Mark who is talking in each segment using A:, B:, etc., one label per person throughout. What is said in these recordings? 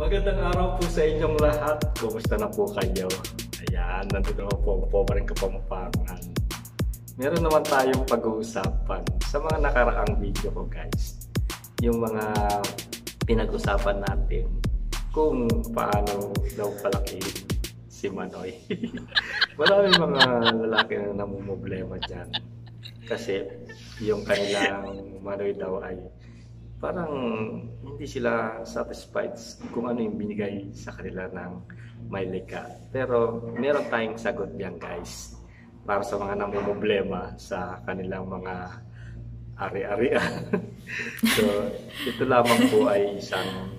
A: Magandang araw po sa inyong lahat. Kumusta na po kayo? Ayan, nandito po pa rin Kapampangan. Meron naman tayong pag-uusapan sa mga nakaraang video ko, guys. Yung mga pinag-usapan natin kung paano daw palakihin si Manoy. Maraming mga lalaki na namumblema dyan. Kasi yung kanilang Manoy daw ay parang hindi sila satisfied kung ano yung binigay sa kanila ng Maylika. Pero meron tayong sagot diyan, guys, para sa mga namumblema sa kanilang mga ari-arian. So, ito lamang po ay isang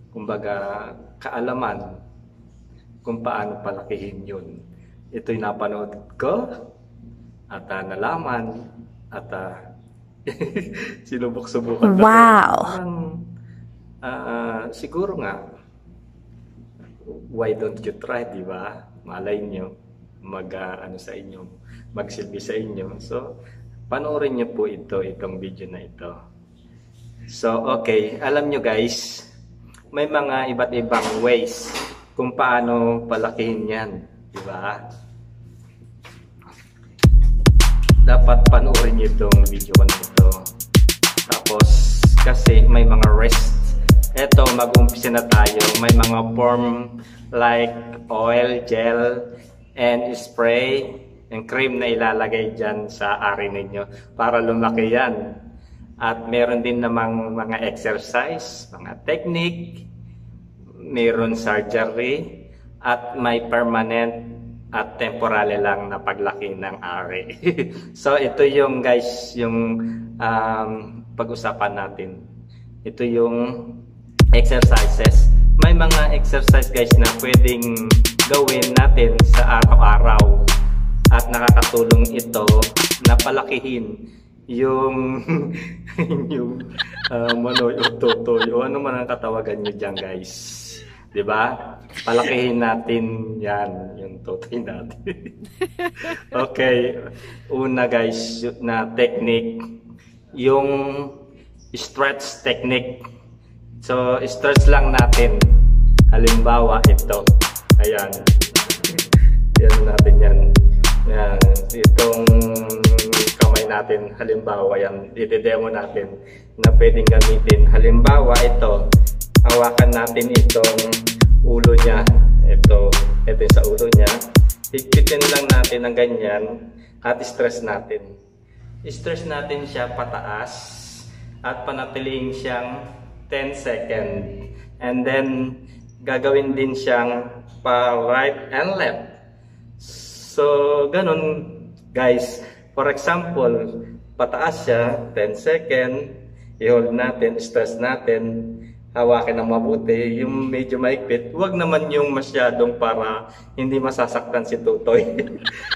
A: kumbaga kaalaman kung paano palakihin yun. Ito'y napanood ko at nalaman at sinubok-subukan.
B: Wow!
A: Siguro nga, why don't you try, di ba? Malay nyo, ano sa inyo, magsilbi sa inyo. So, panoorin nyo po itong video na ito. So, okay, alam nyo, guys, may mga iba't ibang ways kung paano palakihin yan, di ba? Dapat panoorin nyo itong video ko na ito. Tapos, kasi may mga rest. Eto, mag-umpisa na tayo. May mga form like oil, gel, and spray, and cream na ilalagay dyan sa ari ninyo para lumaki yan. At meron din namang mga exercise, mga technique, meron surgery, at may permanent at temporary lang na paglaki ng ari. So ito yung, guys, yung pag-usapan natin. Ito yung exercises. May mga exercise, guys, na pwedeng gawin natin sa araw-araw at nakakatulong ito na palakihin yung yung Manoy o Totoy o ano man ang katawagan nyo dyan, guys. Diba? Palakihin natin yan, yung Totoy natin. Okay. Una, guys, na technique, yung stretch technique. So, stretch lang natin. Halimbawa, ito. Ayan. Yan natin yan. Yan. Itong kamay natin. Halimbawa, yan. Iti-demo natin na pwedeng gamitin. Halimbawa, ito. Hawakan natin itong ulo niya. Ito yung sa ulo niya. Higpitin lang natin ng ganyan at stress natin. Stress natin siya pataas at panatilihin siyang 10 seconds. And then, gagawin din siyang pa right and left. So, ganun, guys. For example, pataas siya, 10 seconds. I-hold natin, stress natin. Hawakin ng mabuti, yung medyo maigpit, huwag naman yung masyadong para hindi masasaktan si Totoy.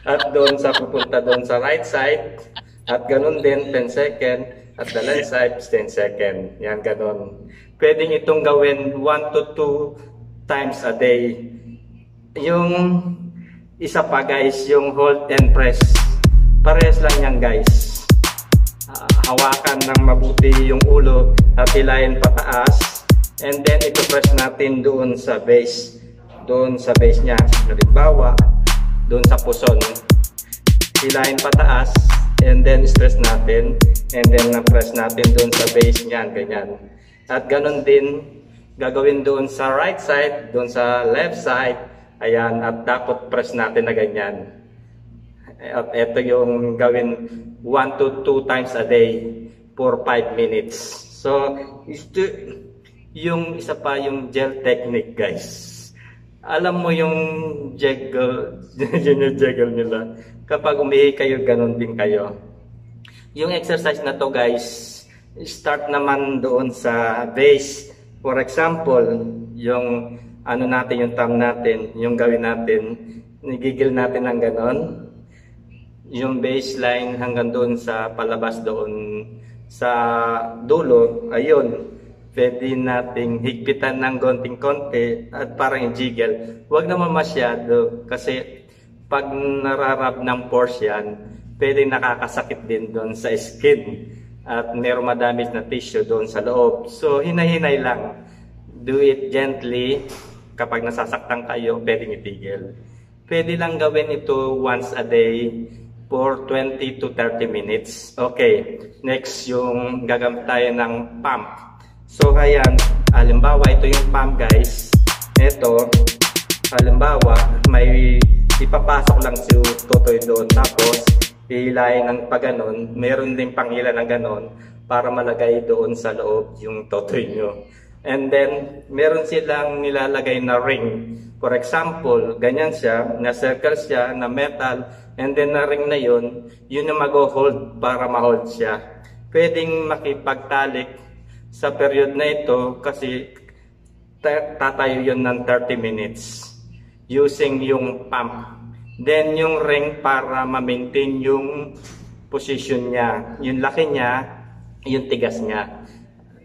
A: At doon sa pupunta doon sa right side, at ganun din 10 second, at the left side 10 second. Yan, ganun. Pwedeng itong gawin 1 to 2 times a day. Yung isa pa, guys, yung hold and press. Parehas lang yan, guys. Hawakan ng mabuti yung ulo at hilahin pataas. And then, ito-press natin doon sa base. Doon sa base niya. Halimbawa, doon sa puson. Hilahin pataas. And then, stress natin. And then, na-press natin doon sa base niya. Ganyan. At ganun din, gagawin doon sa right side. Doon sa left side. Ayan. At dapat press natin na ganyan. At ito yung gawin 1 to 2 times a day for 5 minutes. So, yung isa pa yung gel technique, guys. Alam mo yung jiggle, yung jiggle nila. Kapag umihi kayo, ganun din kayo. Yung exercise na to, guys, start naman doon sa base. For example, yung ano natin, yung thumb natin, yung gawin natin, nigigil natin ng ganon. Yung baseline hanggang doon sa palabas doon sa dulo, ayun. Pwede nating higpitan ng konting-konti at parang i-jiggle. Huwag naman masyado kasi pag nararab ng pores yan, pwede nakakasakit din doon sa skin. at meron madamage na tissue doon sa loob. So hinay-hinay lang. Do it gently. Kapag nasasaktan kayo, pwedeng itigil. Pwede lang gawin ito once a day for 20 to 30 minutes. Okay, next yung gagamit tayo ng pump. So ayan, halimbawa ito yung pump guys. Ito, halimbawa may ipapasok lang si Totoy doon, tapos hihilahin ng paganon. Meron din panghila ng ganon para malagay doon sa loob yung Totoy nyo. And then meron silang nilalagay na ring. For example, ganyan siya, na circle siya, na metal, and then na ring na yun yung mag-hold para ma-hold siya. Pwedeng makipagtalik sa period na ito kasi tatayo yun ng 30 minutes using yung pump. Then yung ring para ma-maintain yung position niya, yung laki niya, yung tigas niya.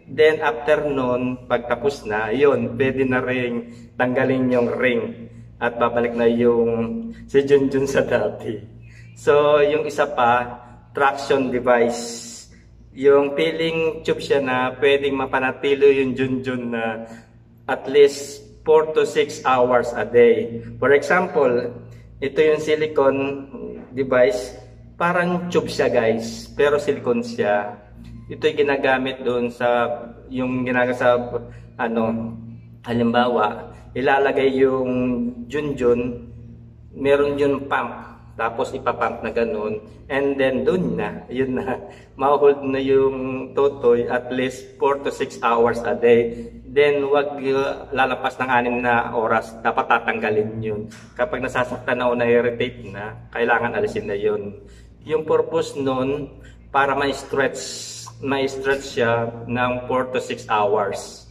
A: Then after nun, pagtapos na, yun, pwede na rin tanggalin yung ring at babalik na yung si Junjun sa dati. So yung isa pa, traction device. Yung peeling tube siya na pwedeng mapanatilo yung Junjun na at least 4 to 6 hours a day. For example, ito yung silicone device. Parang tube siya guys, pero silicone siya. Ito yung ginagamit doon sa, yung ginagamit sa, halimbawa, ilalagay yung Junjun, meron yung pump. Tapos ipapump na ganun, and then dun na, yun na, ma-hold na yung Totoy at least 4 to 6 hours a day. Then wag lalapas ng 6 na oras, dapat tatanggalin yun. Kapag nasasaktan na o na-irritate na, kailangan alisin na yun. Yung purpose nun, para ma-stretch siya ng 4 to 6 hours.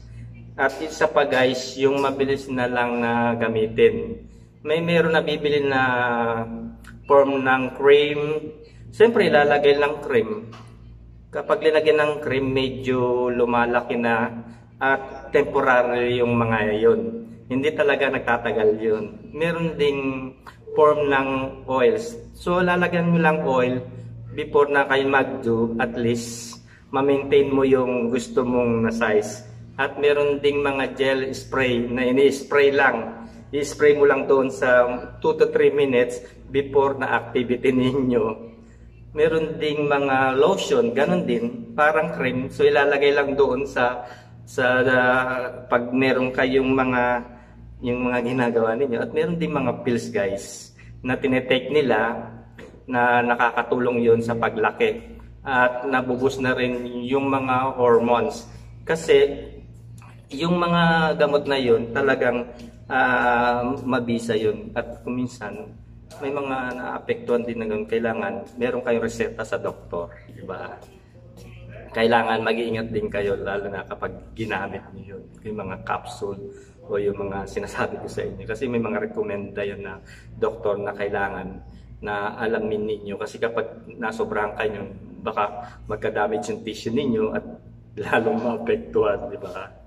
A: At isa pa guys, yung mabilis na lang na gamitin. Meron na bibili na form ng cream. Siyempre, ilalagay lang cream. Kapag linagyan ng cream, medyo lumalaki na at temporary yung mga yun. Hindi talaga nagtatagal yun. Meron ding form ng oils. So, lalagyan mo lang oil before na kayo mag-do, at least ma-maintain mo yung gusto mong na size. At meron ding mga gel spray na ini-spray lang. I-spray mo lang doon sa 2 to 3 minutes before na activity ninyo. Meron ding mga lotion, ganun din, parang cream. So ilalagay lang doon sa pag meron kayong yung mga ginagawa ninyo. At meron ding mga pills guys na tinetake nila na nakakatulong yon sa paglaki. At nabubus na rin yung mga hormones. Kasi yung mga gamot na yon talagang mabisa yun, at kuminsan may mga naapektuhan din na kailangan meron kayong reseta sa doktor, di ba? Kailangan mag-iingat din kayo lalo na kapag ginamit niyo yun, yung mga capsule o yung mga sinasabi ko sa inyo, kasi may mga rekomenda yun na doktor na kailangan na alamin ninyo, kasi kapag nasobrahan kayo baka magka-damage yung tissue ninyo at lalong maapektuhan, di ba?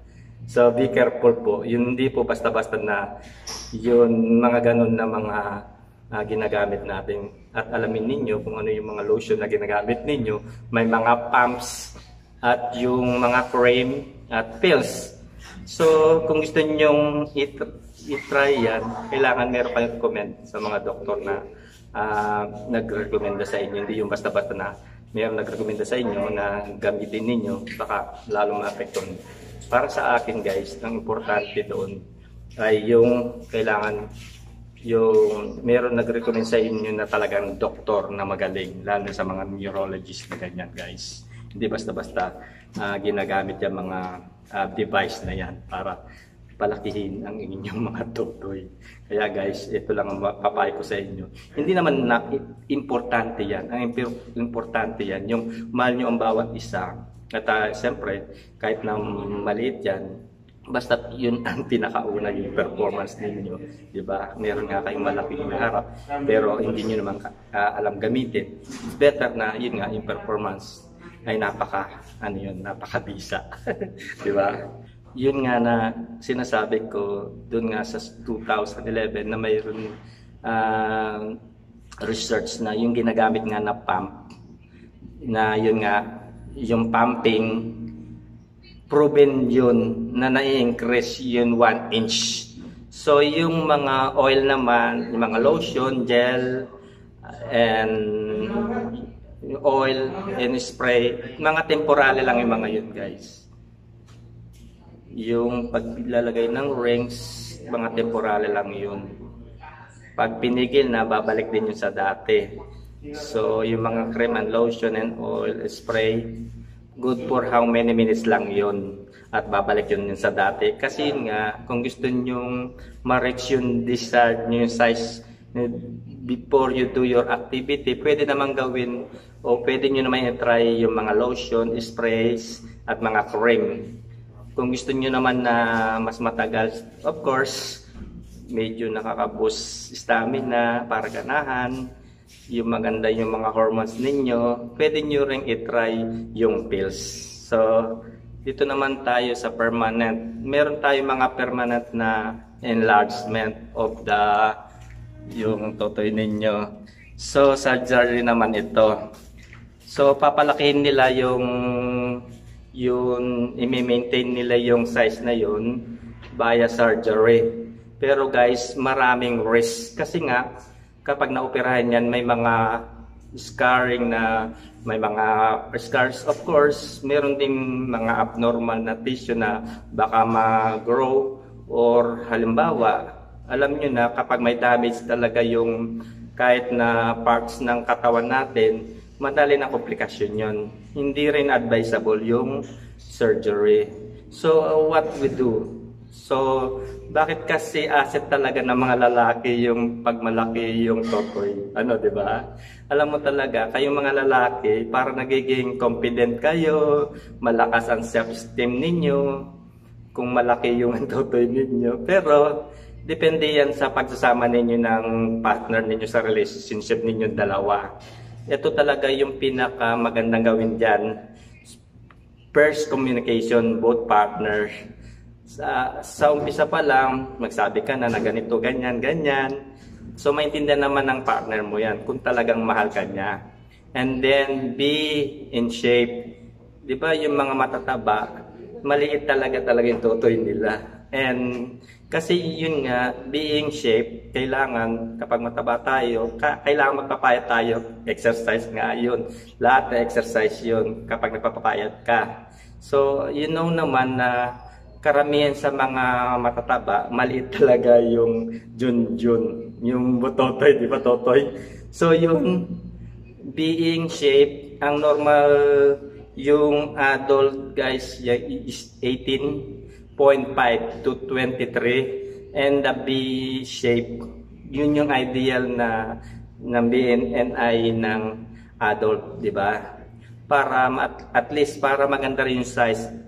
A: So be careful po. Yun hindi po basta-basta na yun mga ganun na mga ginagamit natin. At alamin ninyo kung ano yung mga lotion na ginagamit ninyo. May mga pumps at yung mga cream at pills. So kung gusto nyong i-try yan, kailangan meron kayong comment sa mga doktor na nagrekomenda sa inyo. Hindi yung basta-basta na meron nagrekomenda sa inyo na gamitin ninyo, baka lalong maapektuhan. Para sa akin guys, ang importante doon ay yung kailangan yung meron nag-recommend sa inyo na talagang doktor na magaling, lalo sa mga neurologist na ganyan guys. Hindi basta-basta ginagamit yung mga device na yan para palakihin ang inyong mga Totoy. Kaya guys, ito lang ang papayo ko sa inyo. Hindi naman na importante yan. Ang importante yan, yung mahal nyo ang bawat isa. At siyempre, kahit na maliit yan, basta yun ang pinakauna yung performance ninyo, di ba? Meron nga kayong malaking hinaharap, pero hindi nyo naman alam gamitin. It's better na yun nga, yung performance ay napakabisa, di ba? Yun nga na sinasabi ko, dun nga sa 2011 na mayroon research na yung ginagamit nga na pump, na yun nga, yung pumping, proven yun na na-increase yun 1 inch. So yung mga oil naman, yung mga lotion, gel, and oil and spray, mga temporary lang yung mga yun, guys. Yung paglalagay ng rings, mga temporary lang yun. Pag pinigil na, babalik din yun sa dati. So yung mga cream and lotion and oil spray, good for how many minutes lang yun at babalik yun sa dati. Kasi yun nga, kung gusto nyong ma-reach yung desired nyo yung size before you do your activity, pwede naman gawin o pwede nyo naman i-try yung mga lotion, sprays at mga cream. Kung gusto nyo naman na mas matagal, of course, medyo nakaka-boost stamina para ganahan, yung maganda yung mga hormones ninyo, pwede nyo ring i-try yung pills. So, dito naman tayo sa permanent. Meron tayo mga permanent na enlargement of the yung totoy ninyo. So, surgery naman ito. So, papalakihin nila yung i-maintain nila yung size na yun via surgery. Pero guys, maraming risk. Kasi nga, kapag naoperahan yan, may mga scarring na, may mga scars. Of course, meron ding mga abnormal na tissue na baka ma-grow or halimbawa, alam nyo na kapag may damage talaga yung kahit na parts ng katawan natin, madali na komplikasyon yun. Hindi rin advisable yung surgery. So, what we do? So, bakit kasi asset talaga ng mga lalaki yung pagmalaki yung totoy? Ano, di ba? Alam mo talaga, kayong mga lalaki, para nagiging confident kayo, malakas ang self-esteem ninyo, kung malaki yung totoy ninyo. Pero, depende yan sa pagsasama ninyo ng partner ninyo sa relationship ninyo dalawa. Ito talaga yung pinaka magandang gawin dyan. First, communication, both partners. Sa umpisa pa lang, magsabi ka na ganito, ganyan, ganyan. So, maintindihan naman ng partner mo yan kung talagang mahal ka niya. And then, be in shape. Di ba yung mga matataba, maliit talaga yung totoy nila. And kasi yun nga, being shape, kailangan kapag mataba tayo, kailangan magpapayat tayo. Exercise nga yun. Lahat na exercise yun kapag nagpapapayat ka. So, you know naman na karamihan sa mga matataba, maliit talaga yung junjun, yung totoy, di ba totoy? So yung being shape, ang normal yung adult guys is 18.5 to 23 and the B shape, yun yung ideal na ng BMI ng adult, di ba? Para at least para maganda rin yung size.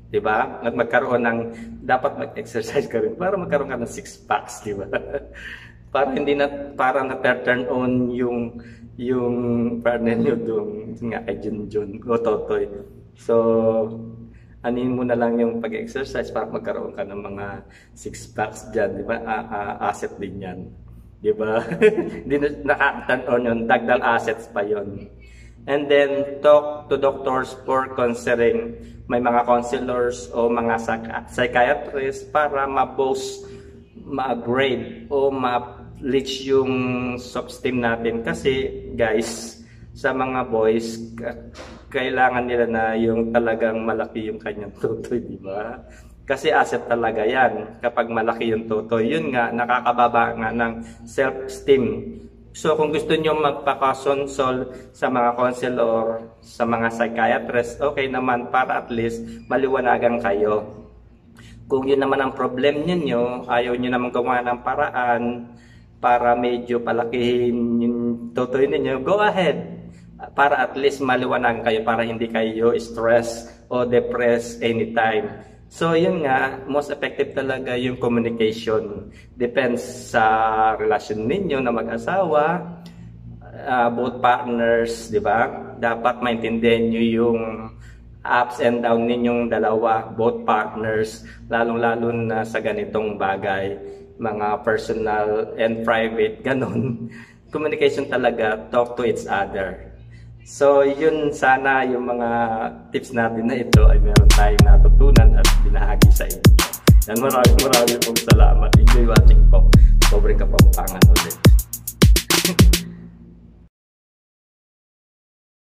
A: Diba? At magkaroon ng, dapat mag-exercise ka rin para magkaroon ka ng 6 packs, diba? Para hindi na, para na-turn on yung partner nyo doon, nga kay Junjun o Totoy. So, anin mo na lang yung pag-exercise para magkaroon ka ng mga 6 packs dyan, diba? Asset din yan, diba? Hindi na nakaka-turn on yun, dagdag assets pa yon. And then, talk to doctors for considering may mga counselors o mga psychiatrists para ma-boost, ma-upgrade o ma-reach yung self-esteem natin. Kasi, guys, sa mga boys, kailangan nila na yung talagang malaki yung kanyang totoy, di ba? Kasi asset talaga yan. Kapag malaki yung totoy, yun nga, nakakababa nga ng self-esteem. So kung gusto nyo magpaka-consult sa mga counselor, sa mga psychiatrist, okay naman para at least maliwanagan kayo. Kung yun naman ang problem ninyo, ayaw nyo naman gawa ng paraan para medyo palakihin yung totoy ninyo, go ahead. Para at least maliwanagan kayo, para hindi kayo stress o depressed anytime. So yun nga, most effective talaga yung communication. Depends sa relasyon ninyo na mag-asawa, both partners, di ba? Dapat maintindihan nyo yung ups and down ninyong dalawa, both partners, lalong-lalo na sa ganitong bagay, mga personal and private, ganun. Communication talaga, talk to each other. So yun, sana yung mga tips natin na ito ay meron tayong natutunan at binahagi sa inyo. Yan, maraming pong salamat. Enjoy watching po. Pobre Kapampangan ulit.